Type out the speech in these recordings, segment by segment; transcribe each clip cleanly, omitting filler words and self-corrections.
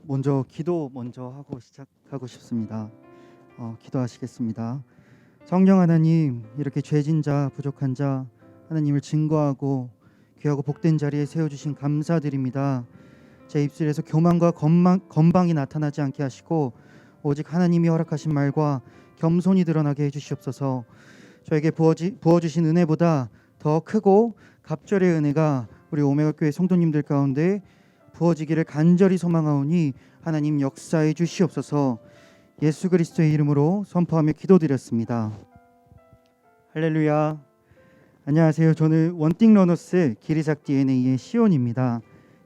먼저 기도 하고 시작하고 싶습니다. 기도하시겠습니다. 성령 하나님, 이렇게 죄진 자, 부족한 자 하나님을 증거하고 귀하고 복된 자리에 세워주신 감사드립니다. 제 입술에서 교만과 건방이 나타나지 않게 하시고 오직 하나님이 허락하신 말과 겸손이 드러나게 해주시옵소서. 저에게 부어주신 은혜보다 더 크고 갑절의 은혜가 우리 오메가 교회 성도님들 가운데 부어지기를 간절히 소망하오니 하나님 역사해 주시옵소서. 예수 그리스도의 이름으로 선포하며 기도드렸습니다. 할렐루야. 안녕하세요. 저는 원띵 러너스 기리작 DNA의 시온입니다.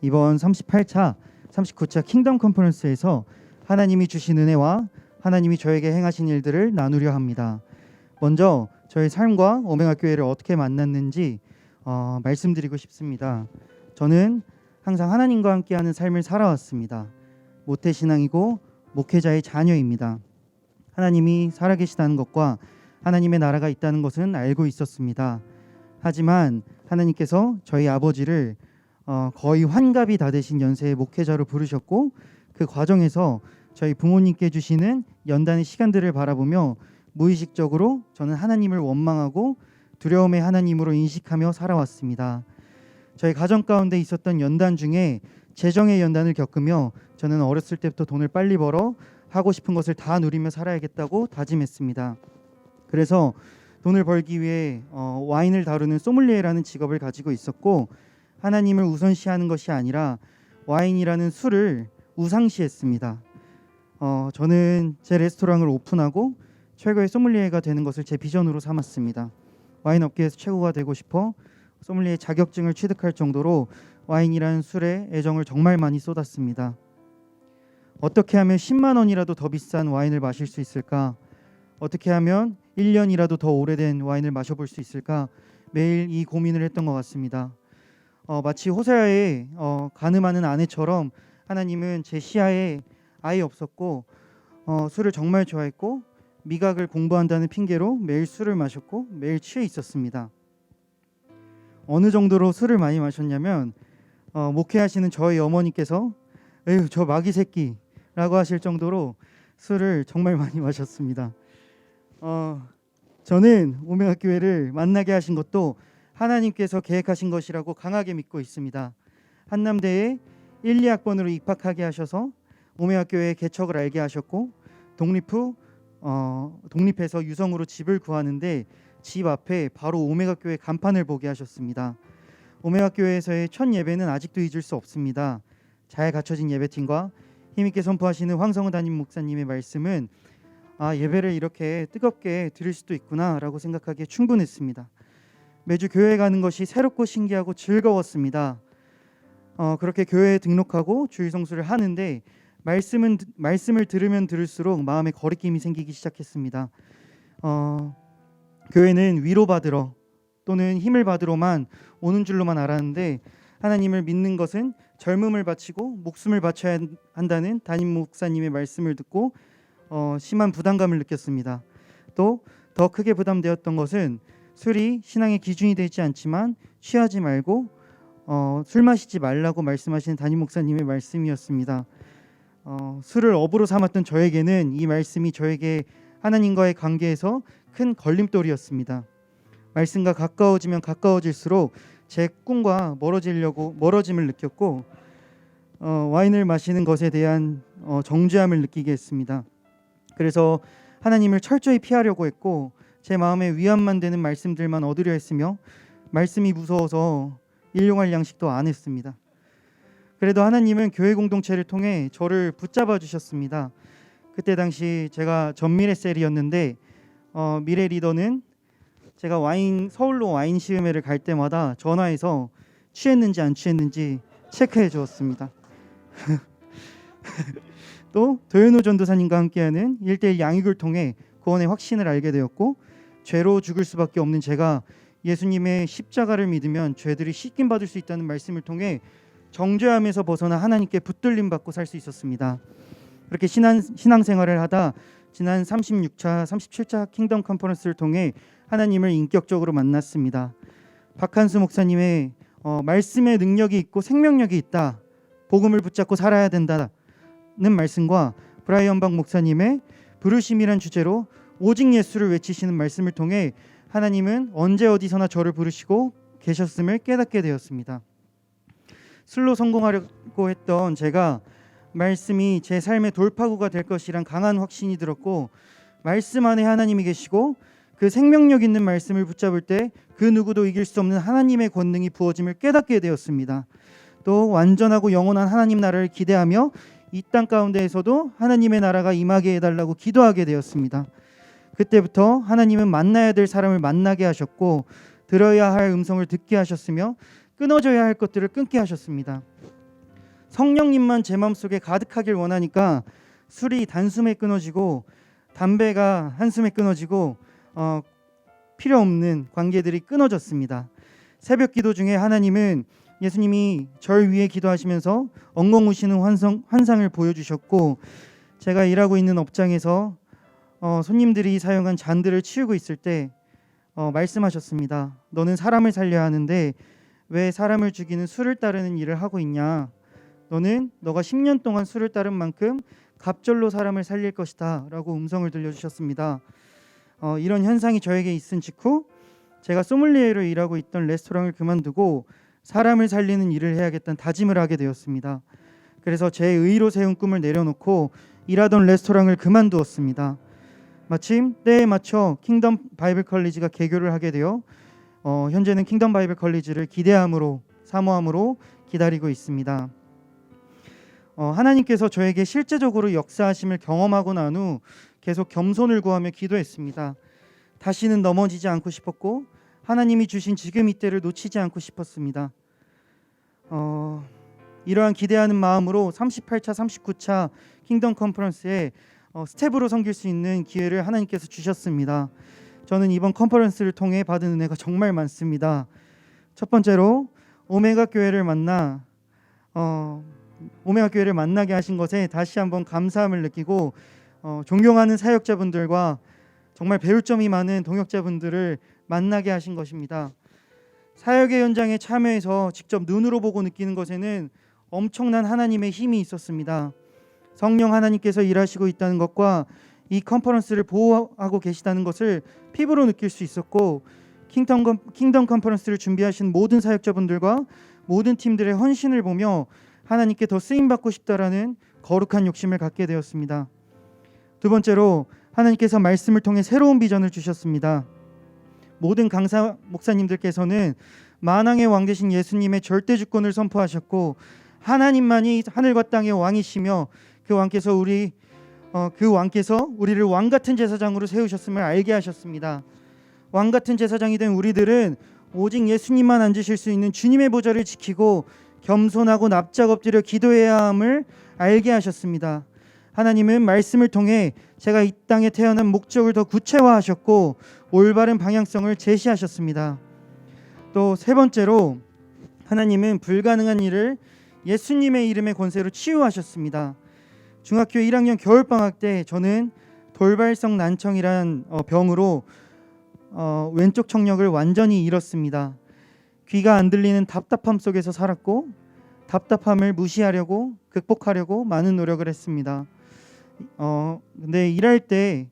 이번 38차 39차 킹덤 컨퍼런스에서 하나님이 주신 은혜와 하나님이 저에게 행하신 일들을 나누려 합니다. 먼저 저의 삶과 오메가 교회를 어떻게 만났는지 말씀드리고 싶습니다. 저는 항상 하나님과 함께하는 삶을 살아왔습니다. 모태신앙이고 목회자의 자녀입니다. 하나님이 살아계시다는 것과 하나님의 나라가 있다는 것은 알고 있었습니다. 하지만 하나님께서 저희 아버지를 거의 환갑이 다 되신 연세의 목회자로 부르셨고, 그 과정에서 저희 부모님께 주시는 연단의 시간들을 바라보며 무의식적으로 저는 하나님을 원망하고 두려움의 하나님으로 인식하며 살아왔습니다. 저희 가정 가운데 있었던 연단 중에 재정의 연단을 겪으며 저는 어렸을 때부터 돈을 빨리 벌어 하고 싶은 것을 다 누리며 살아야겠다고 다짐했습니다. 그래서 돈을 벌기 위해 와인을 다루는 소믈리에라는 직업을 가지고 있었고, 하나님을 우선시하는 것이 아니라 와인이라는 술을 우상시했습니다. 저는 제 레스토랑을 오픈하고 최고의 소믈리에가 되는 것을 제 비전으로 삼았습니다. 와인 업계에서 최고가 되고 싶어 소믈리에 자격증을 취득할 정도로 와인이라는 술에 애정을 정말 많이 쏟았습니다. 어떻게 하면 10만 원이라도 더 비싼 와인을 마실 수 있을까? 어떻게 하면 1년이라도 더 오래된 와인을 마셔볼 수 있을까? 매일 이 고민을 했던 것 같습니다. 마치 호세아의 가늠하는 아내처럼 하나님은 제 시야에 아예 없었고, 술을 정말 좋아했고 미각을 공부한다는 핑계로 매일 술을 마셨고 매일 취해 있었습니다. 어느 정도로 술을 많이 마셨냐면 목회하시는 저희 어머니께서 에휴 저 마귀 새끼라고 하실 정도로 술을 정말 많이 마셨습니다. 저는 오메가 교회를 만나게 하신 것도 하나님께서 계획하신 것이라고 강하게 믿고 있습니다. 한남대에 1, 2학번으로 입학하게 하셔서 오메가 교회의 개척을 알게 하셨고, 독립해서 유성으로 집을 구하는데 집 앞에 바로 오메가 교회 간판을 보게 하셨습니다. 오메가 교회에서의 첫 예배는 아직도 잊을 수 없습니다. 잘 갖춰진 예배팀과 힘있게 선포하시는 황성은 담임 목사님의 말씀은 예배를 이렇게 뜨겁게 드릴 수도 있구나 라고 생각하기에 충분했습니다. 매주 교회에 가는 것이 새롭고 신기하고 즐거웠습니다. 그렇게 교회에 등록하고 주일 성수를 하는데 말씀을 들으면 들을수록 마음에 거리낌이 생기기 시작했습니다. 교회는 위로받으러 또는 힘을 받으러만 오는 줄로만 알았는데, 하나님을 믿는 것은 젊음을 바치고 목숨을 바쳐야 한다는 담임 목사님의 말씀을 듣고 심한 부담감을 느꼈습니다. 또 더 크게 부담되었던 것은 술이 신앙의 기준이 되지 않지만 취하지 말고 술 마시지 말라고 말씀하시는 담임 목사님의 말씀이었습니다. 술을 업으로 삼았던 저에게는 이 말씀이 저에게 하나님과의 관계에서 큰 걸림돌이었습니다. 말씀과 가까워지면 가까워질수록 제 꿈과 멀어짐을 느꼈고, 와인을 마시는 것에 대한 정죄함을 느끼게 했습니다. 그래서 하나님을 철저히 피하려고 했고, 제 마음에 위안만 되는 말씀들만 얻으려 했으며, 말씀이 무서워서 일용할 양식도 안 했습니다. 그래도 하나님은 교회 공동체를 통해 저를 붙잡아 주셨습니다. 그때 당시 제가 전미래셀이었는데 미래 리더는 제가 서울로 와인 시음회를 갈 때마다 전화해서 취했는지 안 취했는지 체크해 주었습니다. 또 도현호 전도사님과 함께하는 1:1 양육을 통해 구원의 확신을 알게 되었고, 죄로 죽을 수밖에 없는 제가 예수님의 십자가를 믿으면 죄들이 씻김 받을 수 있다는 말씀을 통해 정죄함에서 벗어나 하나님께 붙들림 받고 살 수 있었습니다. 그렇게 신앙생활을 하다 지난 36차, 37차 킹덤 컨퍼런스를 통해 하나님을 인격적으로 만났습니다. 박한수 목사님의 말씀의 능력이 있고 생명력이 있다, 복음을 붙잡고 살아야 된다는 말씀과 브라이언 박 목사님의 부르심이란 주제로 오직 예수를 외치시는 말씀을 통해 하나님은 언제 어디서나 저를 부르시고 계셨음을 깨닫게 되었습니다. 술로 성공하려고 했던 제가 말씀이 제 삶의 돌파구가 될 것이란 강한 확신이 들었고, 말씀 안에 하나님이 계시고 그 생명력 있는 말씀을 붙잡을 때 그 누구도 이길 수 없는 하나님의 권능이 부어짐을 깨닫게 되었습니다. 또 완전하고 영원한 하나님 나라를 기대하며 이 땅 가운데에서도 하나님의 나라가 임하게 해달라고 기도하게 되었습니다. 그때부터 하나님은 만나야 될 사람을 만나게 하셨고 들어야 할 음성을 듣게 하셨으며 끊어져야 할 것들을 끊게 하셨습니다. 성령님만 제 마음속에 가득하길 원하니까 술이 단숨에 끊어지고 담배가 한숨에 끊어지고 필요 없는 관계들이 끊어졌습니다. 새벽 기도 중에 하나님은 예수님이 절 위해 기도하시면서 엉엉 우시는 환상을 보여주셨고, 제가 일하고 있는 업장에서 손님들이 사용한 잔들을 치우고 있을 때 말씀하셨습니다. 너는 사람을 살려야 하는데 왜 사람을 죽이는 술을 따르는 일을 하고 있냐? 너가 10년 동안 술을 따른 만큼 갑절로 사람을 살릴 것이다 라고 음성을 들려주셨습니다. 이런 현상이 저에게 있은 직후 제가 소믈리에로 일하고 있던 레스토랑을 그만두고 사람을 살리는 일을 해야겠다는 다짐을 하게 되었습니다. 그래서 제 의로 세운 꿈을 내려놓고 일하던 레스토랑을 그만두었습니다. 마침 때에 맞춰 킹덤 바이블 컬리지가 개교를 하게 되어 현재는 킹덤 바이블 컬리지를 기대함으로 사모함으로 기다리고 있습니다. 하나님께서 저에게 실제적으로 역사하심을 경험하고 난 후 계속 겸손을 구하며 기도했습니다. 다시는 넘어지지 않고 싶었고 하나님이 주신 지금 이때를 놓치지 않고 싶었습니다. 이러한 기대하는 마음으로 38차 39차 킹덤 컨퍼런스에 스텝으로 섬길 수 있는 기회를 하나님께서 주셨습니다. 저는 이번 컨퍼런스를 통해 받은 은혜가 정말 많습니다. 첫 번째로 오메가 교회를 만나게 하신 것에 다시 한번 감사함을 느끼고 존경하는 사역자분들과 정말 배울 점이 많은 동역자분들을 만나게 하신 것입니다. 사역의 현장에 참여해서 직접 눈으로 보고 느끼는 것에는 엄청난 하나님의 힘이 있었습니다. 성령 하나님께서 일하시고 있다는 것과 이 컨퍼런스를 보호하고 계시다는 것을 피부로 느낄 수 있었고, 킹덤 컨퍼런스를 준비하신 모든 사역자분들과 모든 팀들의 헌신을 보며 하나님께 더 쓰임받고 싶다라는 거룩한 욕심을 갖게 되었습니다. 두 번째로 하나님께서 말씀을 통해 새로운 비전을 주셨습니다. 모든 강사 목사님들께서는 만왕의 왕 되신 예수님의 절대 주권을 선포하셨고 하나님만이 하늘과 땅의 왕이시며 그 왕께서 우리를 왕 같은 제사장으로 세우셨음을 알게 하셨습니다. 왕 같은 제사장이 된 우리들은 오직 예수님만 앉으실 수 있는 주님의 보좌를 지키고 겸손하고 납작 엎드려 기도해야 함을 알게 하셨습니다. 하나님은 말씀을 통해 제가 이 땅에 태어난 목적을 더 구체화하셨고 올바른 방향성을 제시하셨습니다. 또 세 번째로 하나님은 불가능한 일을 예수님의 이름의 권세로 치유하셨습니다. 중학교 1학년 겨울방학 때 저는 돌발성 난청이란 병으로 왼쪽 청력을 완전히 잃었습니다. 귀가 안 들리는 답답함 속에서 살았고 답답함을 무시하려고 극복하려고 많은 노력을 했습니다. 근데 일할 때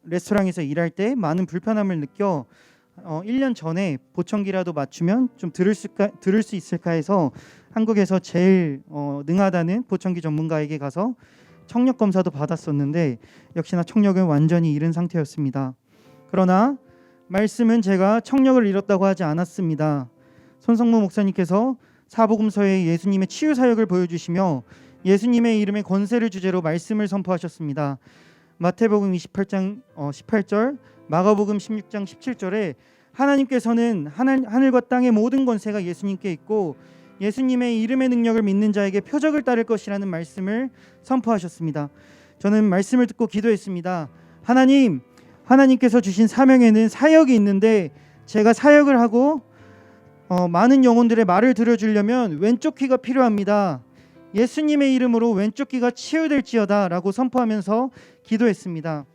레스토랑에서 일할 때 많은 불편함을 느껴 1년 전에 보청기라도 맞추면 좀 들을 수 있을까 해서 한국에서 제일 능하다는 보청기 전문가에게 가서 청력 검사도 받았었는데 역시나 청력은 완전히 잃은 상태였습니다. 그러나 말씀은 제가 청력을 잃었다고 하지 않았습니다. 손성무 목사님께서 사복음서에 예수님의 치유 사역을 보여주시며 예수님의 이름의 권세를 주제로 말씀을 선포하셨습니다. 마태복음 28장 18절, 마가복음 16장 17절에 하나님께서는 하늘과 땅의 모든 권세가 예수님께 있고 예수님의 이름의 능력을 믿는 자에게 표적을 따를 것이라는 말씀을 선포하셨습니다. 저는 말씀을 듣고 기도했습니다. 하나님께서 주신 사명에는 사역이 있는데 제가 사역을 하고 많은 영혼들의 말을 들어주려면 왼쪽 귀가 필요합니다. 예수님의 이름으로 왼쪽 귀가 치유될지어다 라고 선포하면서 기도했습니다.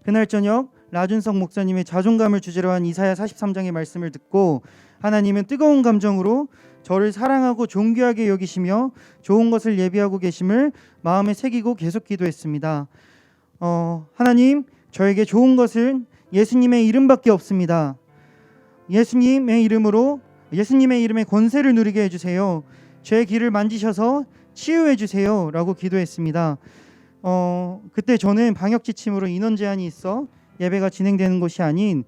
그날 저녁 라준석 목사님의 자존감을 주제로 한 이사야 43장의 말씀을 듣고 하나님은 뜨거운 감정으로 저를 사랑하고 존귀하게 여기시며 좋은 것을 예비하고 계심을 마음에 새기고 계속 기도했습니다. 하나님, 저에게 좋은 것은 예수님의 이름밖에 없습니다. 예수님의 이름의 권세를 누리게 해주세요. 제 길을 만지셔서 치유해 주세요 라고 기도했습니다. 그때 저는 방역 지침으로 인원 제한이 있어 예배가 진행되는 곳이 아닌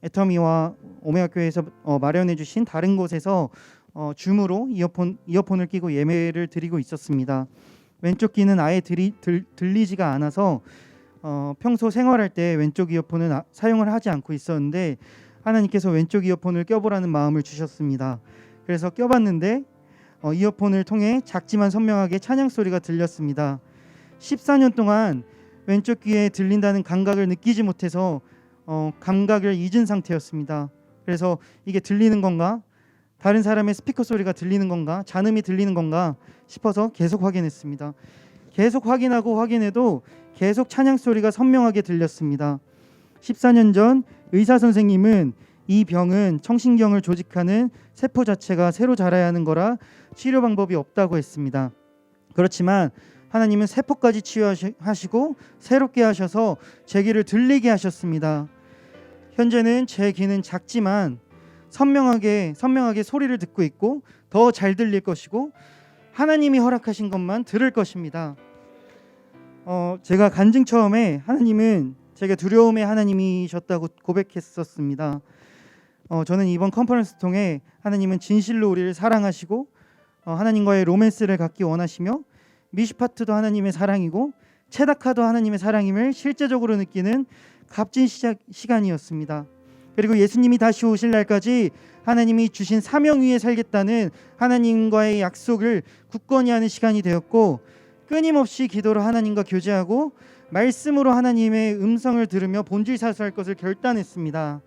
애터미와 오메가 교회에서 마련해 주신 다른 곳에서 줌으로 이어폰을 끼고 예배를 드리고 있었습니다. 왼쪽 귀는 아예 들리지가 않아서 평소 생활할 때 왼쪽 이어폰은 사용을 하지 않고 있었는데 하나님께서 왼쪽 이어폰을 껴보라는 마음을 주셨습니다. 그래서 껴봤는데 이어폰을 통해 작지만 선명하게 찬양 소리가 들렸습니다. 14년 동안 왼쪽 귀에 들린다는 감각을 느끼지 못해서 감각을 잊은 상태였습니다. 그래서 이게 들리는 건가? 다른 사람의 스피커 소리가 들리는 건가? 잔음이 들리는 건가? 싶어서 계속 확인했습니다. 계속 확인하고 확인해도 계속 찬양 소리가 선명하게 들렸습니다. 14년 전 의사 선생님은 이 병은 청신경을 조직하는 세포 자체가 새로 자라야 하는 거라 치료 방법이 없다고 했습니다. 그렇지만 하나님은 세포까지 치유하시고 새롭게 하셔서 제 귀를 들리게 하셨습니다. 현재는 제 귀는 작지만 선명하게 소리를 듣고 있고 더 잘 들릴 것이고 하나님이 허락하신 것만 들을 것입니다. 제가 간증 처음에 하나님은 제가 두려움의 하나님이셨다고 고백했었습니다. 저는 이번 컨퍼런스 통해 하나님은 진실로 우리를 사랑하시고 하나님과의 로맨스를 갖기 원하시며 미슈파트도 하나님의 사랑이고 체다카도 하나님의 사랑임을 실제적으로 느끼는 값진 시간이었습니다. 그리고 예수님이 다시 오실 날까지 하나님이 주신 사명 위에 살겠다는 하나님과의 약속을 굳건히 하는 시간이 되었고 끊임없이 기도로 하나님과 교제하고 말씀으로 하나님의 음성을 들으며 본질 사수할 것을 결단했습니다.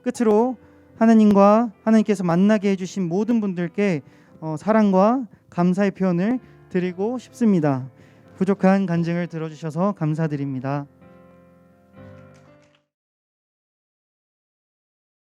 끝으로 하나님께서 만나게 해주신 모든 분들께 사랑과 감사의 표현을 드리고 싶습니다. 부족한 간증을 들어주셔서 감사드립니다.